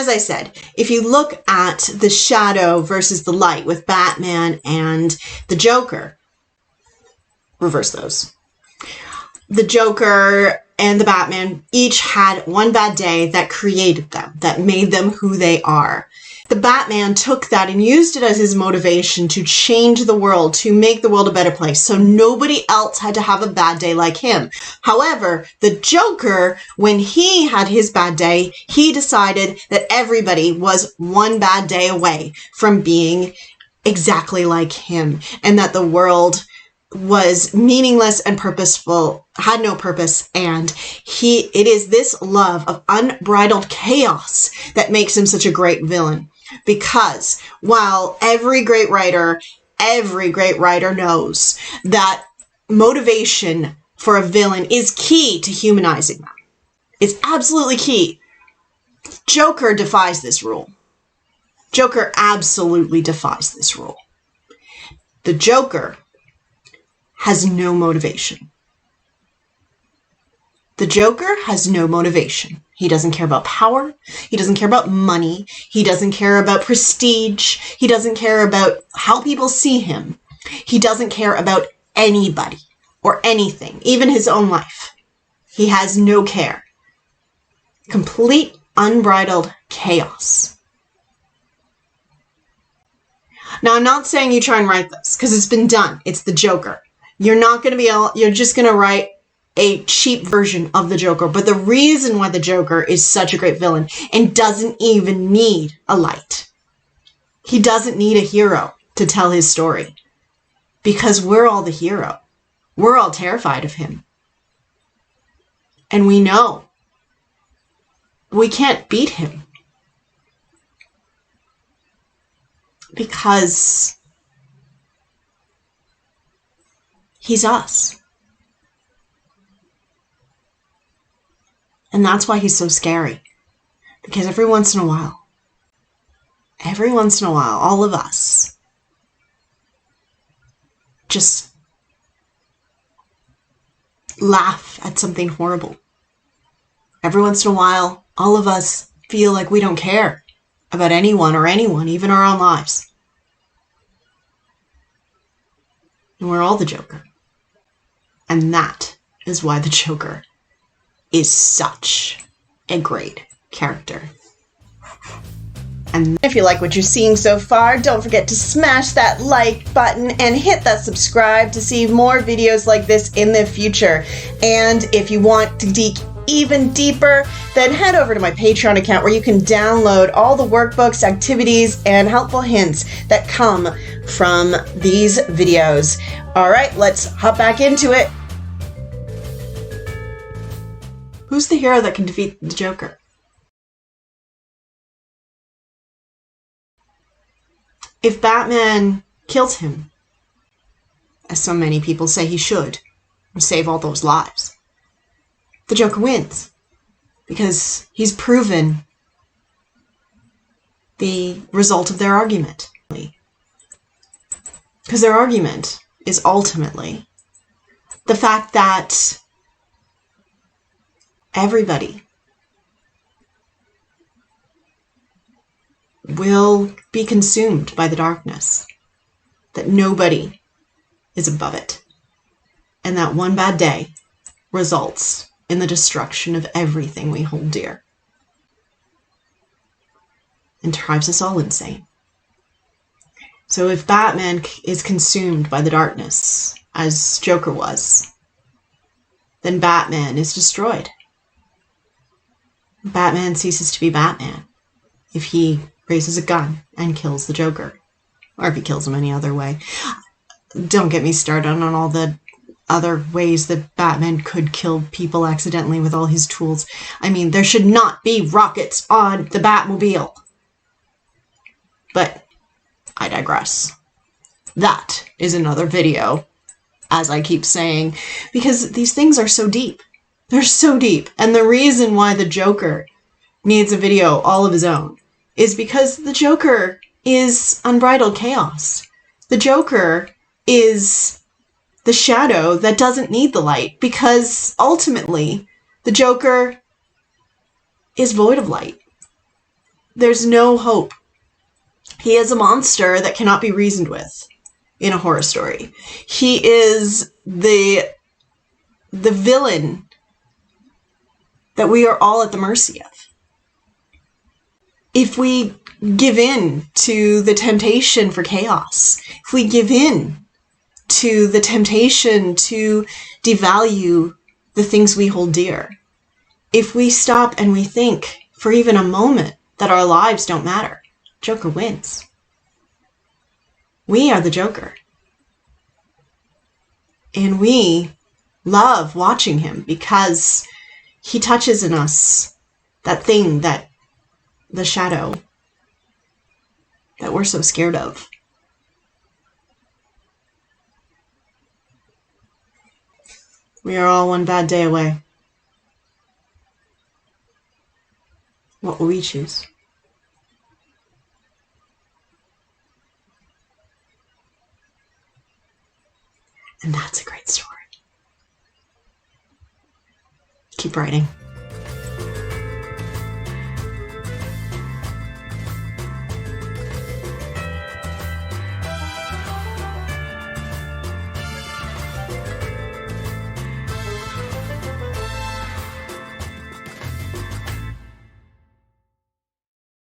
as I said, if you look at the shadow versus the light with Batman and the Joker, reverse those. The Joker and the Batman each had one bad day that created them, that made them who they are. The Batman took that and used it as his motivation to change the world, to make the world a better place, so nobody else had to have a bad day like him. However, the Joker, when he had his bad day, he decided that everybody was one bad day away from being exactly like him, and that the world was meaningless and purposeful, had no purpose, and it is this love of unbridled chaos that makes him such a great villain. Because while every great writer knows that motivation for a villain is key to humanizing them, it's absolutely key, Joker defies this rule. Joker absolutely defies this rule. The Joker has no motivation. The Joker has no motivation. He doesn't care about power. He doesn't care about money. He doesn't care about prestige. He doesn't care about how people see him. He doesn't care about anybody or anything, even his own life. He has no care. Complete unbridled chaos. Now, I'm not saying you try and write this, because it's been done. It's the Joker. You're not going to be able, you're just going to write a cheap version of the Joker. But the reason why the Joker is such a great villain and doesn't even need a light, he doesn't need a hero to tell his story, because we're all the hero. We're all terrified of him. And we know we can't beat him, because he's us. And that's why he's so scary. Because every once in a while, all of us just laugh at something horrible. Every once in a while, all of us feel like we don't care about anyone, even our own lives. And we're all the Joker. And that is why the Joker is such a great character. And if you like what you're seeing so far, don't forget to smash that like button and hit that subscribe to see more videos like this in the future. And if you want to dig even deeper, then head over to my Patreon account, where you can download all the workbooks, activities, and helpful hints that come from these videos. All right, let's hop back into it. Who's the hero that can defeat the Joker? If Batman kills him, as so many people say he should, and save all those lives, the Joker wins, because he's proven the result of their argument. Because their argument is ultimately the fact that everybody will be consumed by the darkness, that nobody is above it, and that one bad day results in the destruction of everything we hold dear, and drives us all insane. So if Batman is consumed by the darkness, as Joker was, then Batman is destroyed. Batman ceases to be Batman if he raises a gun and kills the Joker, or if he kills him any other way. Don't get me started on all the other ways that Batman could kill people accidentally with all his tools. I mean, there should not be rockets on the Batmobile. But I digress. That is another video, as I keep saying, because these things are so deep. They're so deep. And the reason why the Joker needs a video all of his own is because the Joker is unbridled chaos. The Joker is the shadow that doesn't need the light, because ultimately the Joker is void of light. there's no hope. He is a monster that cannot be reasoned with in a horror story. He is the villain that we are all at the mercy of. If we give in to the temptation for chaos, if we give in to the temptation to devalue the things we hold dear, if we stop and we think for even a moment that our lives don't matter, Joker wins. We are the Joker. And we love watching him because he touches in us that thing, that the shadow that we're so scared of. We are all one bad day away. What will we choose? And that's a great story. Keep writing.